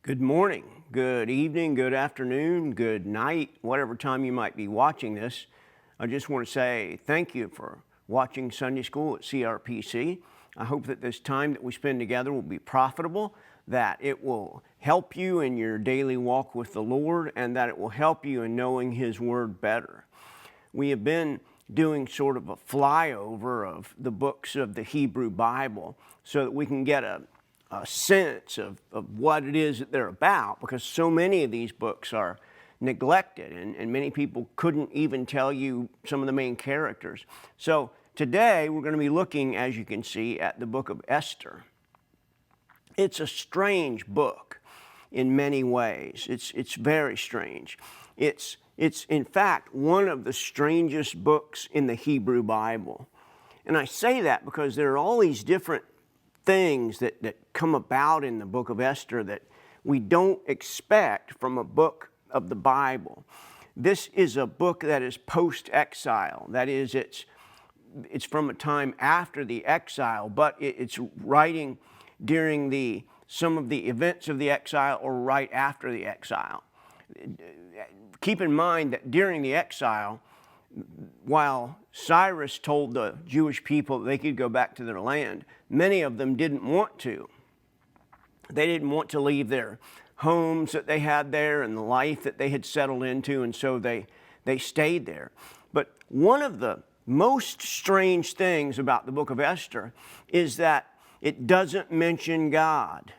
Good morning, good evening, good afternoon, good night, whatever time you might be watching this. I just want to say thank you for watching Sunday School at CRPC. I hope that this time that we spend together will be profitable, that it will help you in your daily walk with the Lord, and that it will help you in knowing His Word better. We have been doing sort of a flyover of the books of the Hebrew Bible so that we can get a sense of what it is that they're about, because so many of these books are neglected and many people couldn't even tell you some of the main characters. So today we're going to be looking, as you can see, at the book of Esther. It's a strange book in many ways. It's very strange. It's in fact one of the strangest books in the Hebrew Bible. And I say that because there are all these different things that come about in the book of Esther that we don't expect from a book of the Bible. This is a book that is post-exile. That is, it's from a time after the exile, but it's writing during some of the events of the exile or right after the exile. Keep in mind that during the exile, while Cyrus told the Jewish people that they could go back to their land, many of them didn't want to. They didn't want to leave their homes that they had there and the life that they had settled into, and so they stayed there. But one of the most strange things about the book of Esther is that it doesn't mention God.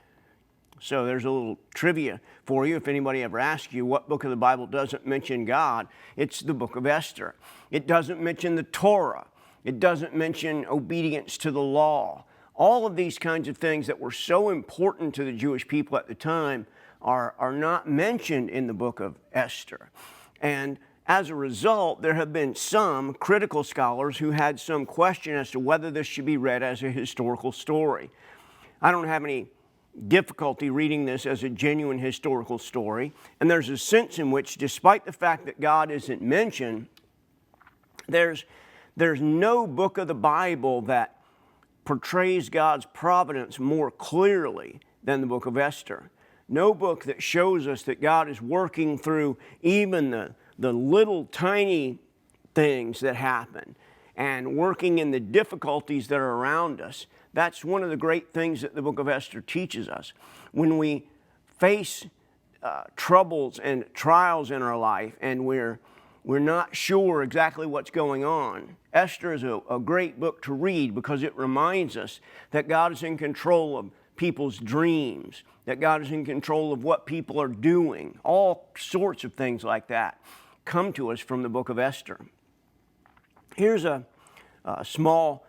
So there's a little trivia for you. If anybody ever asks you what book of the Bible doesn't mention God, it's the book of Esther. It doesn't mention the Torah. It doesn't mention obedience to the law. All of these kinds of things that were so important to the Jewish people at the time are not mentioned in the book of Esther. And as a result, there have been some critical scholars who had some question as to whether this should be read as a historical story. I don't have any difficulty reading this as a genuine historical story, and there's a sense in which, despite the fact that God isn't mentioned, there's no book of the Bible that portrays God's providence more clearly than the book of Esther. No book that shows us that God is working through even the little tiny things that happen and working in the difficulties that are around us. That's one of the great things that the book of Esther teaches us. When we face troubles and trials in our life and we're not sure exactly what's going on, Esther is a great book to read because it reminds us that God is in control of people's dreams, that God is in control of what people are doing. All sorts of things like that come to us from the book of Esther. Here's a small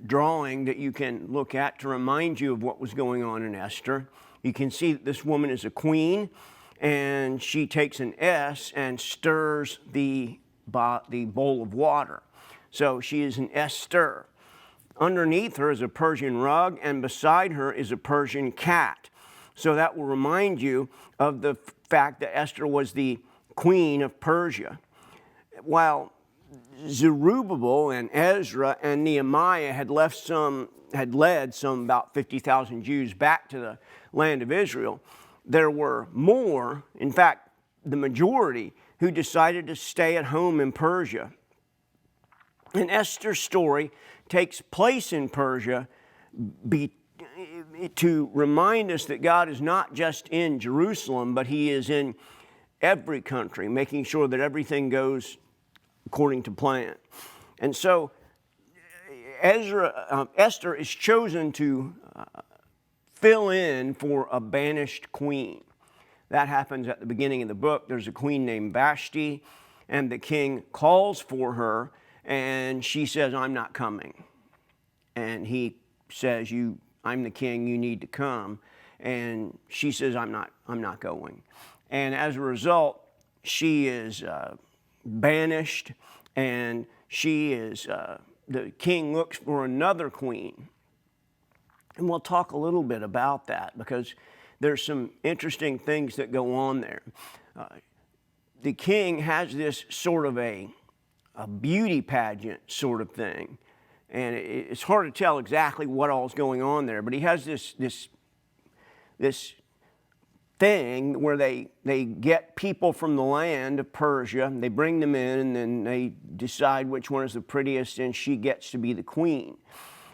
drawing that you can look at to remind you of what was going on in Esther. You can see that this woman is a queen, and she takes an S and stirs the bowl of water. So she is an Esther. Underneath her is a Persian rug, and beside her is a Persian cat. So that will remind you of the fact that Esther was the queen of Persia. While Zerubbabel and Ezra and Nehemiah had led some about 50,000 Jews back to the land of Israel, there were more, in fact, the majority, who decided to stay at home in Persia. And Esther's story takes place in Persia to remind us that God is not just in Jerusalem, but He is in every country, making sure that everything goes according to plan. And so Esther is chosen to fill in for a banished queen. That happens at the beginning of the book. There's a queen named Vashti, and the king calls for her, and she says, "I'm not coming." And he says, "I'm the king, you need to come." And she says, I'm not going. And as a result, she is banished, and the king looks for another queen. And we'll talk a little bit about that because there's some interesting things that go on there. The king has this sort of a beauty pageant sort of thing, and it's hard to tell exactly what all is going on there, but he has this thing where they get people from the land of Persia, they bring them in, and then they decide which one is the prettiest, and she gets to be the queen.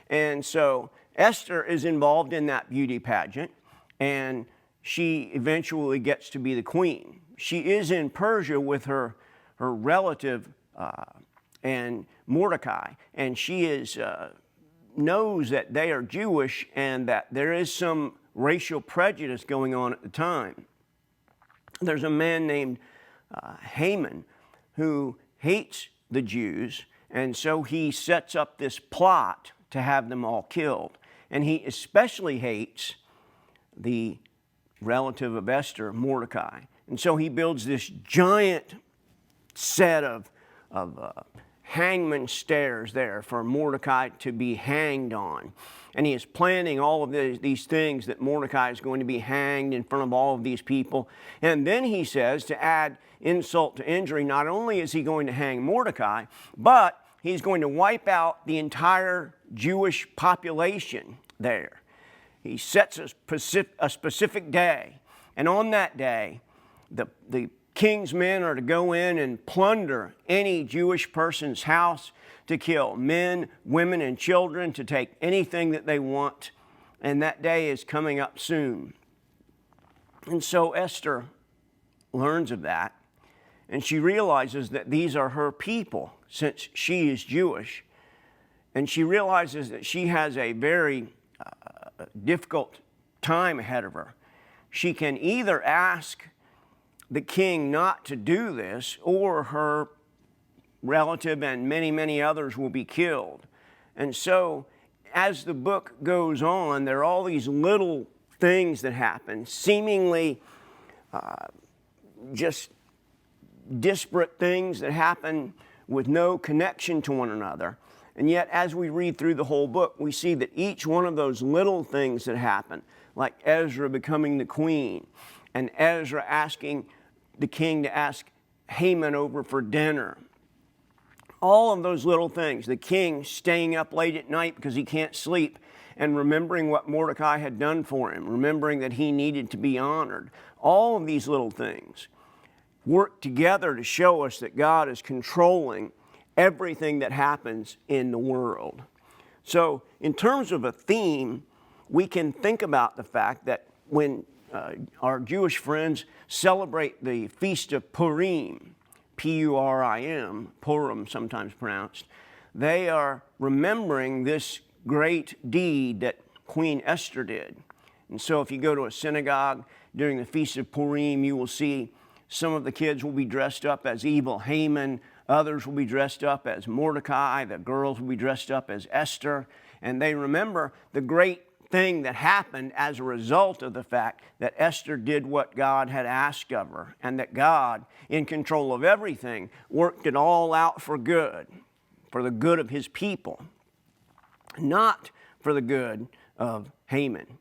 And so Esther is involved in that beauty pageant, and she eventually gets to be the queen. She is in Persia with her relative and Mordecai, and she knows that they are Jewish and that there is some racial prejudice going on at the time. There's a man named Haman who hates the Jews, and so he sets up this plot to have them all killed. And he especially hates the relative of Esther, Mordecai. And so he builds this giant set of hangman stairs there for Mordecai to be hanged on. And he is planning all of these things that Mordecai is going to be hanged in front of all of these people. And then he says, to add insult to injury, not only is he going to hang Mordecai, but he's going to wipe out the entire Jewish population there. He sets a specific day, and on that day, the king's men are to go in and plunder any Jewish person's house, to kill men, women, and children, to take anything that they want, and that day is coming up soon. And so Esther learns of that, and she realizes that these are her people, since she is Jewish, and she realizes that she has a very difficult time ahead of her. She can either ask the king not to do this, or her relative and many, many others will be killed. And so as the book goes on, there are all these little things that happen, seemingly just disparate things that happen with no connection to one another. And yet, as we read through the whole book, we see that each one of those little things that happen, like Ezra becoming the queen, and Ezra asking the king to ask Haman over for dinner, all of those little things, the king staying up late at night because he can't sleep and remembering what Mordecai had done for him, remembering that he needed to be honored, all of these little things work together to show us that God is controlling everything that happens in the world. So in terms of a theme, we can think about the fact that when our Jewish friends celebrate the Feast of Purim, P-U-R-I-M, Purim sometimes pronounced, they are remembering this great deed that Queen Esther did. And so if you go to a synagogue during the Feast of Purim, you will see some of the kids will be dressed up as evil Haman, others will be dressed up as Mordecai, the girls will be dressed up as Esther, and they remember the great thing that happened as a result of the fact that Esther did what God had asked of her, and that God, in control of everything, worked it all out for good, for the good of his people, not for the good of Haman.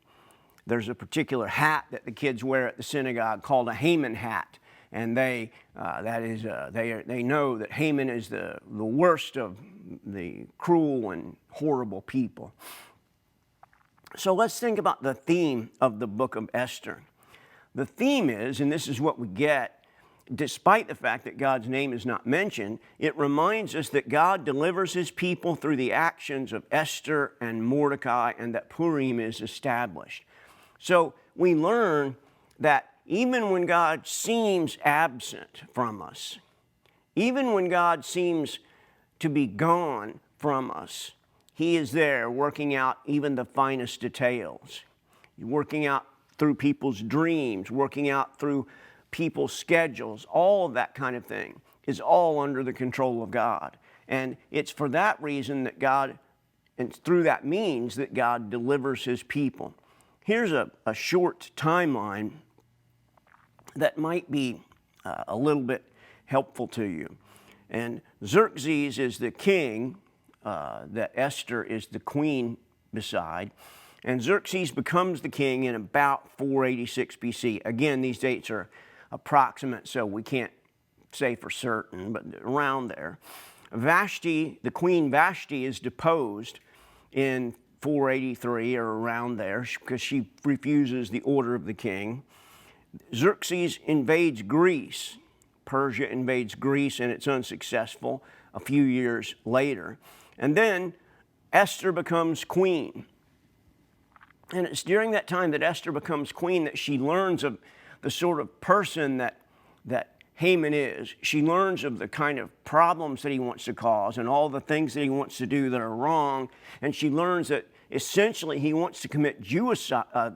There's a particular hat that the kids wear at the synagogue called a Haman hat, and they know that Haman is the worst of the cruel and horrible people. So let's think about the theme of the book of Esther. The theme is, and this is what we get, despite the fact that God's name is not mentioned, it reminds us that God delivers his people through the actions of Esther and Mordecai, and that Purim is established. So we learn that even when God seems absent from us, even when God seems to be gone from us, he is there working out even the finest details, working out through people's dreams, working out through people's schedules. All of that kind of thing is all under the control of God. And it's for that reason that God, and through that means that God delivers his people. Here's a short timeline that might be a little bit helpful to you. And Xerxes is the king that Esther is the queen beside. And Xerxes becomes the king in about 486 BC. Again, these dates are approximate, so we can't say for certain, but around there. Vashti, the queen Vashti, is deposed in 483 or around there because she refuses the order of the king. Xerxes invades Greece. Persia invades Greece, and it's unsuccessful a few years later. And then Esther becomes queen. And it's during that time that Esther becomes queen that she learns of the sort of person that Haman is. She learns of the kind of problems that he wants to cause and all the things that he wants to do that are wrong. And she learns that essentially he wants to commit genocide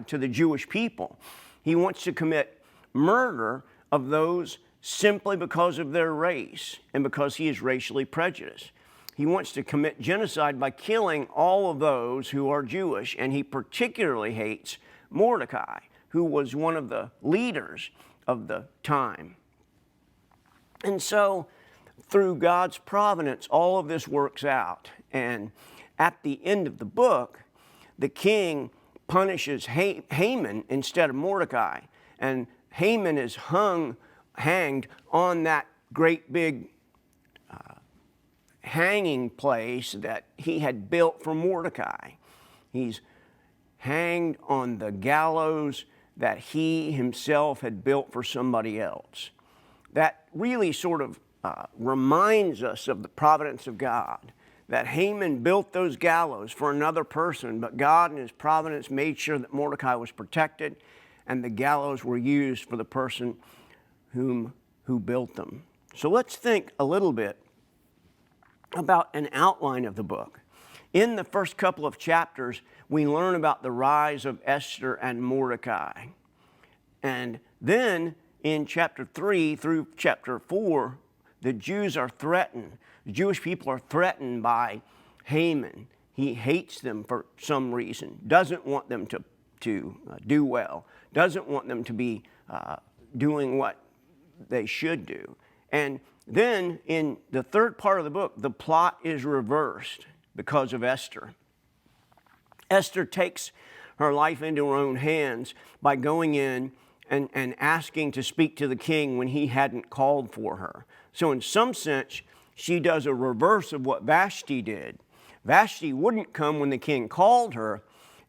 to the Jewish people. He wants to commit murder of those simply because of their race and because he is racially prejudiced. He wants to commit genocide by killing all of those who are Jewish, and he particularly hates Mordecai, who was one of the leaders of the time. And so, through God's providence, all of this works out. And at the end of the book, the king punishes Haman instead of Mordecai. And Haman is hanged on that great big hanging place that he had built for Mordecai. He's hanged on the gallows that he himself had built for somebody else. That really sort of reminds us of the providence of God, that Haman built those gallows for another person, but God in his providence made sure that Mordecai was protected and the gallows were used for the person who built them. So let's think a little bit about an outline of the book. In the first couple of chapters, we learn about the rise of Esther and Mordecai. And then in chapter 3 through chapter 4, the Jews are threatened. The Jewish people are threatened by Haman. He hates them for some reason, doesn't want them to do well, doesn't want them to be doing what they should do. And then in the third part of the book, the plot is reversed because of Esther. Esther takes her life into her own hands by going in and asking to speak to the king when he hadn't called for her. So in some sense, she does a reverse of what Vashti did. Vashti wouldn't come when the king called her.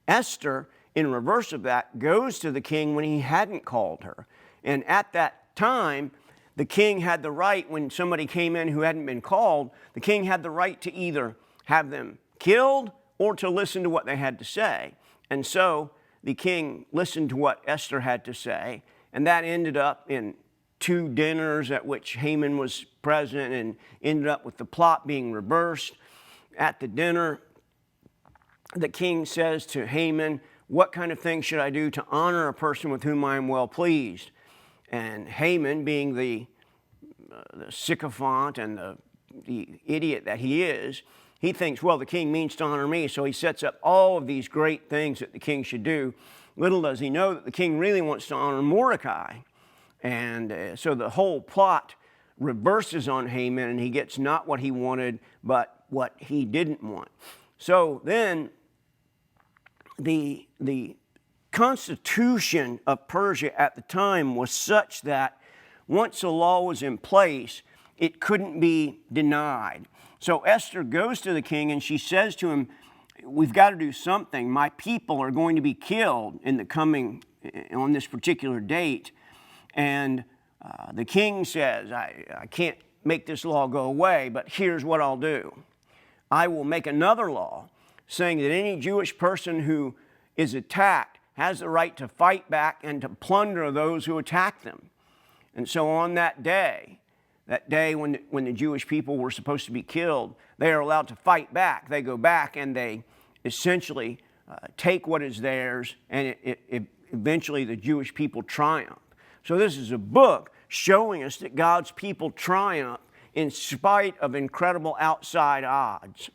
Esther, in reverse of that, goes to the king when he hadn't called her. And at that time, the king had the right, when somebody came in who hadn't been called, the king had the right to either have them killed or to listen to what they had to say. And so the king listened to what Esther had to say, and that ended up in 2 dinners at which Haman was present, and ended up with the plot being reversed. At the dinner, the king says to Haman, "What kind of thing should I do to honor a person with whom I am well pleased?" And Haman, being the sycophant and the idiot that he is, he thinks, well, the king means to honor me, so he sets up all of these great things that the king should do. Little does he know that the king really wants to honor Mordecai. And so the whole plot reverses on Haman, and he gets not what he wanted, but what he didn't want. So then the constitution of Persia at the time was such that once a law was in place, it couldn't be denied. So Esther goes to the king and she says to him, we've got to do something. My people are going to be killed on this particular date. And the king says, I can't make this law go away, but here's what I'll do. I will make another law saying that any Jewish person who is attacked has the right to fight back and to plunder those who attack them. And so on that day when the Jewish people were supposed to be killed, they are allowed to fight back. They go back and they essentially take what is theirs, and eventually the Jewish people triumph. So this is a book showing us that God's people triumph in spite of incredible outside odds.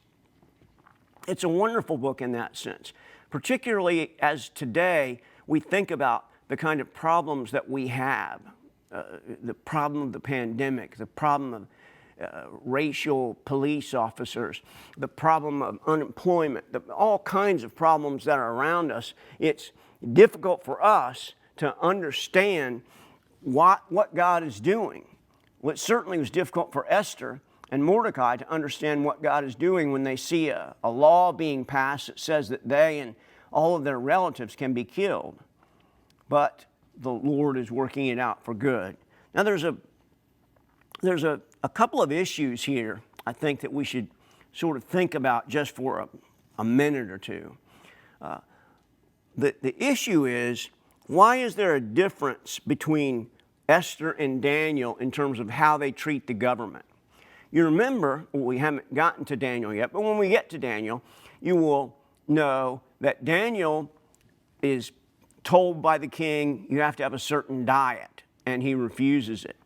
It's a wonderful book in that sense, particularly as today we think about the kind of problems that we have. The problem of the pandemic, the problem of racial police officers, the problem of unemployment, all kinds of problems that are around us. It's difficult for us to understand what God is doing. Well, it certainly was difficult for Esther and Mordecai to understand what God is doing when they see a law being passed that says that they and all of their relatives can be killed. but the Lord is working it out for good. Now there's a couple of issues here I think that we should sort of think about just for a minute or two. The issue is, why is there a difference between Esther and Daniel in terms of how they treat the government? You remember, we haven't gotten to Daniel yet, but when we get to Daniel, you will know that Daniel is told by the king, you have to have a certain diet, and he refuses it.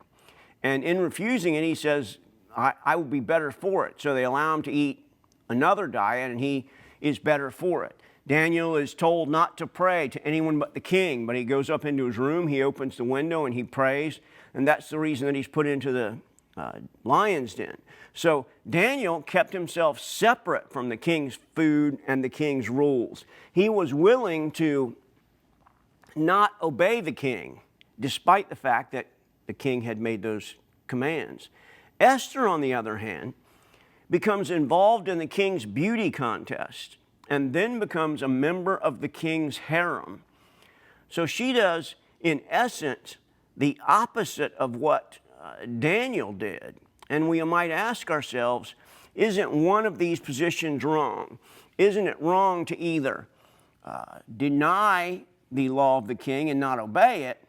And in refusing it, he says, I will be better for it. So they allow him to eat another diet, and he is better for it. Daniel is told not to pray to anyone but the king, but he goes up into his room, he opens the window, and he prays, and that's the reason that he's put into the lion's den. So Daniel kept himself separate from the king's food and the king's rules. He was willing to not obey the king, despite the fact that the king had made those commands. Esther, on the other hand, becomes involved in the king's beauty contest and then becomes a member of the king's harem. So she does, in essence, the opposite of what Daniel did. And we might ask ourselves, isn't one of these positions wrong? Isn't it wrong to either deny the law of the king and not obey it?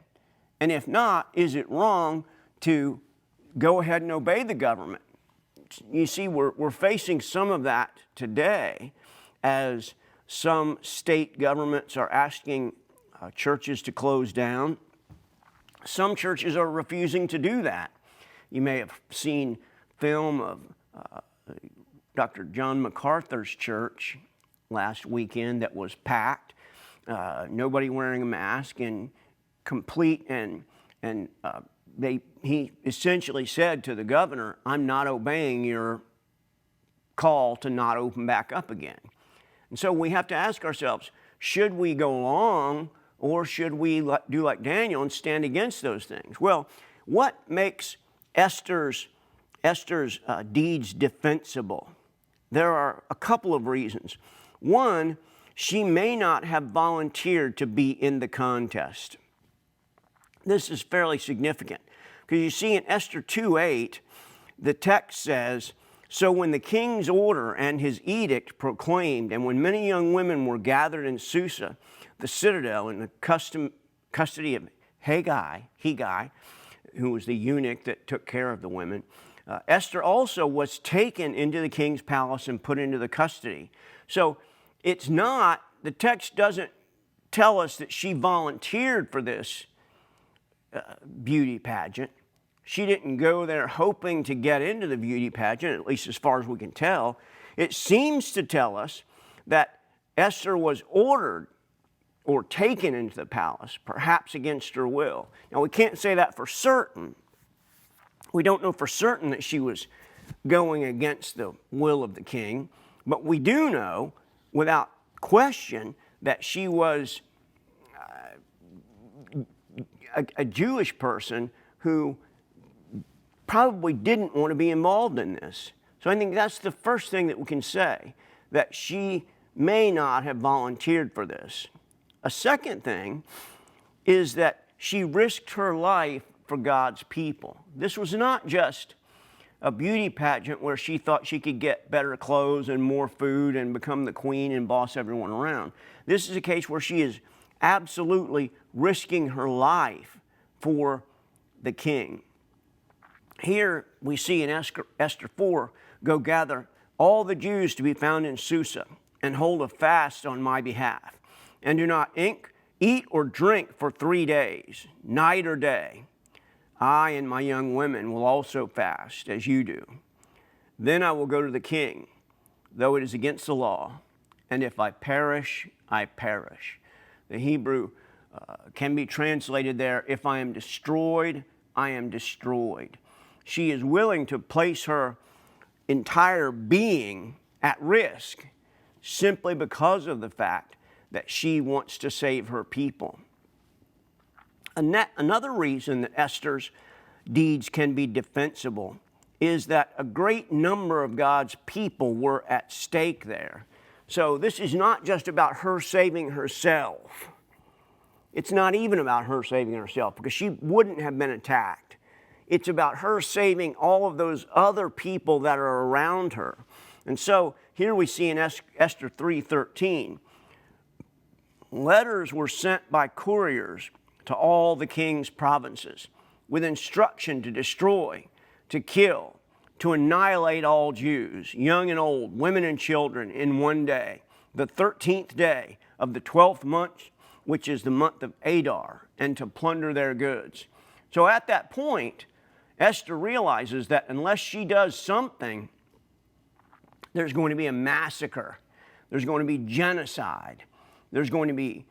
And if not, is it wrong to go ahead and obey the government? You see, we're facing some of that today as some state governments are asking churches to close down. Some churches are refusing to do that. You may have seen film of Dr. John MacArthur's church last weekend that was packed, nobody wearing a mask, and complete, and he essentially said to the governor, I'm not obeying your call to not open back up again. And so we have to ask ourselves, should we go along, or should we do like Daniel and stand against those things? Well, what makes Esther's deeds defensible? There are a couple of reasons. One, she may not have volunteered to be in the contest. This is fairly significant because you see in Esther 2:8, the text says, so when the king's order and his edict proclaimed, and when many young women were gathered in Susa, the citadel, in the custody of Hegai, who was the eunuch that took care of the women, Esther also was taken into the king's palace and put into the custody. So it's not, the text doesn't tell us that she volunteered for this beauty pageant. She didn't go there hoping to get into the beauty pageant, at least as far as we can tell. It seems to tell us that Esther was ordered or taken into the palace, perhaps against her will. Now, we can't say that for certain. We don't know for certain that she was going against the will of the king, but we do know, without question, that she was a Jewish person who probably didn't want to be involved in this. So I think that's the first thing that we can say, that she may not have volunteered for this. A second thing is that she risked her life for God's people. This was not just a beauty pageant where she thought she could get better clothes and more food and become the queen and boss everyone around. This is a case where she is absolutely risking her life for the king. Here we see in Esther 4, go gather all the Jews to be found in Susa and hold a fast on my behalf. And do not eat or drink for 3 days, night or day. I and my young women will also fast, as you do. Then I will go to the king, though it is against the law. And if I perish, I perish. The Hebrew can be translated there, if I am destroyed, I am destroyed. She is willing to place her entire being at risk simply because of the fact that she wants to save her people. Another reason that Esther's deeds can be defensible is that a great number of God's people were at stake there. So this is not just about her saving herself. It's not even about her saving herself, because she wouldn't have been attacked. It's about her saving all of those other people that are around her. And so here we see in Esther 3:13, letters were sent by couriers to all the king's provinces with instruction to destroy, to kill, to annihilate all Jews, young and old, women and children, in one day, the 13th day of the 12th month, which is the month of Adar, and to plunder their goods. So at that point, Esther realizes that unless she does something, there's going to be a massacre. There's going to be genocide. There's going to be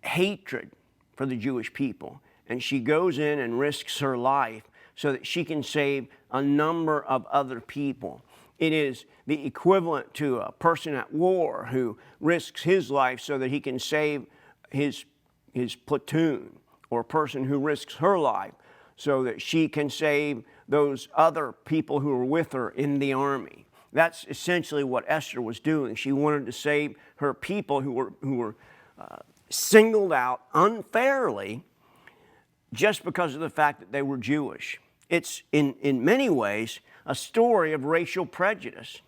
hatred for the Jewish people. And she goes in and risks her life so that she can save a number of other people. It is the equivalent to a person at war who risks his life so that he can save his platoon, or a person who risks her life so that she can save those other people who are with her in the army. That's essentially what Esther was doing. She wanted to save her people who were singled out unfairly just because of the fact that they were Jewish. It's in many ways a story of racial prejudice.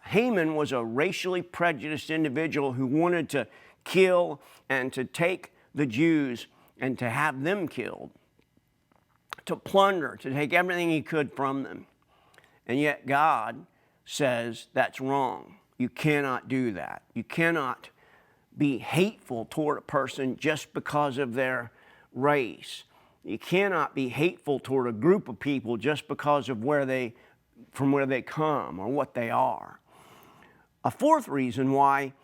Haman was a racially prejudiced individual who wanted to kill and to take the Jews and to have them killed, to plunder, to take everything he could from them. And yet God says that's wrong. You cannot do that. You cannot be hateful toward a person just because of their race. You cannot be hateful toward a group of people just because of from where they come or what they are. A fourth reason why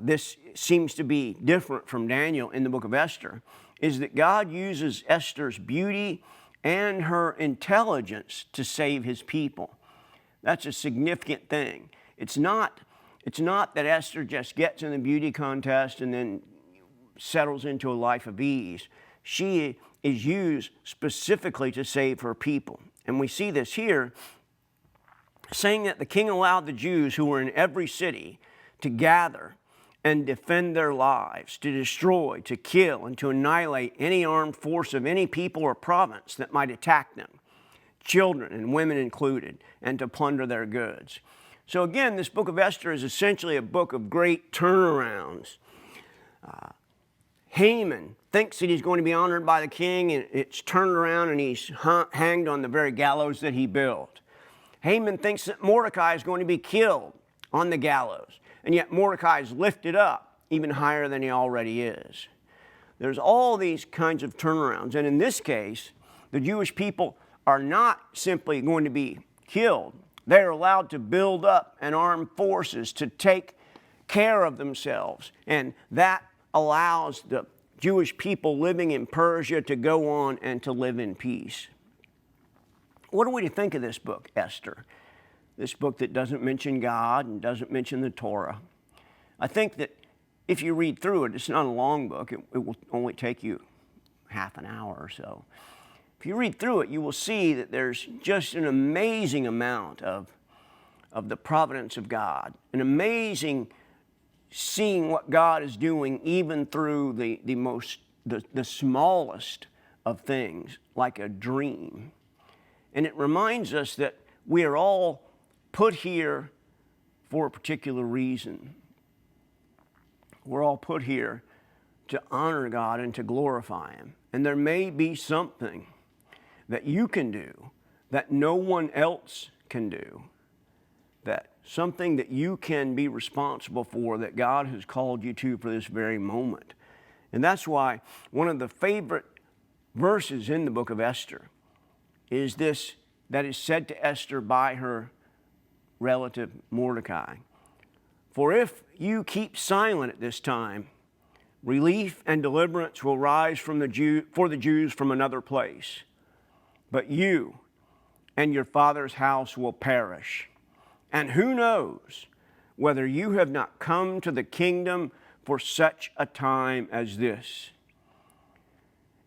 this seems to be different from Daniel in the book of Esther is that God uses Esther's beauty and her intelligence to save his people. That's a significant thing. It's not that Esther just gets in the beauty contest and then settles into a life of ease. She is used specifically to save her people. And we see this here, saying that the king allowed the Jews who were in every city to gather and defend their lives, to destroy, to kill, and to annihilate any armed force of any people or province that might attack them, children and women included, and to plunder their goods. So again, this book of Esther is essentially a book of great turnarounds. Haman thinks that he's going to be honored by the king, and it's turned around and he's hanged on the very gallows that he built. Haman thinks that Mordecai is going to be killed on the gallows, and yet Mordecai is lifted up even higher than he already is. There's all these kinds of turnarounds, and in this case, the Jewish people are not simply going to be killed. They're allowed to build up an armed forces to take care of themselves, and that allows the Jewish people living in Persia to go on and to live in peace. What are we to think of this book, Esther? This book that doesn't mention God and doesn't mention the Torah. I think that if you read through it, it's not a long book. It will only take you half an hour or so. If you read through it, you will see that there's just an amazing amount of the providence of God, an amazing seeing what God is doing even through the smallest of things, like a dream. And it reminds us that we are all put here for a particular reason. We're all put here to honor God and to glorify Him. And there may be something that you can do that no one else can do, that something that you can be responsible for that God has called you to for this very moment. And that's why one of the favorite verses in the book of Esther is this, that is said to Esther by her relative Mordecai. For if you keep silent at this time, relief and deliverance will rise for the Jews from another place. But you and your father's house will perish. And who knows whether you have not come to the kingdom for such a time as this.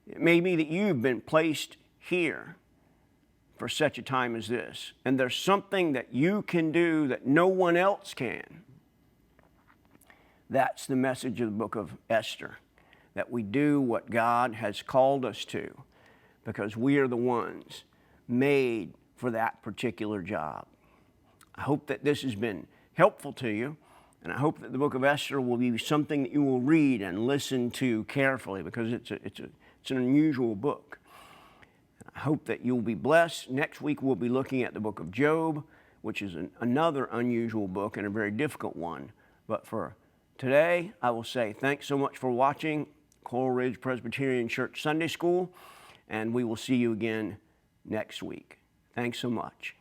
It may be that you've been placed here for such a time as this, and there's something that you can do that no one else can. That's the message of the book of Esther. that we do what God has called us to, because we are the ones made for that particular job. I hope that this has been helpful to you, and I hope that the book of Esther will be something that you will read and listen to carefully, because it's an unusual book. I hope that you'll be blessed. Next week we'll be looking at the book of Job, which is another unusual book and a very difficult one. But for today, I will say thanks so much for watching Coral Ridge Presbyterian Church Sunday School, and we will see you again next week. Thanks so much.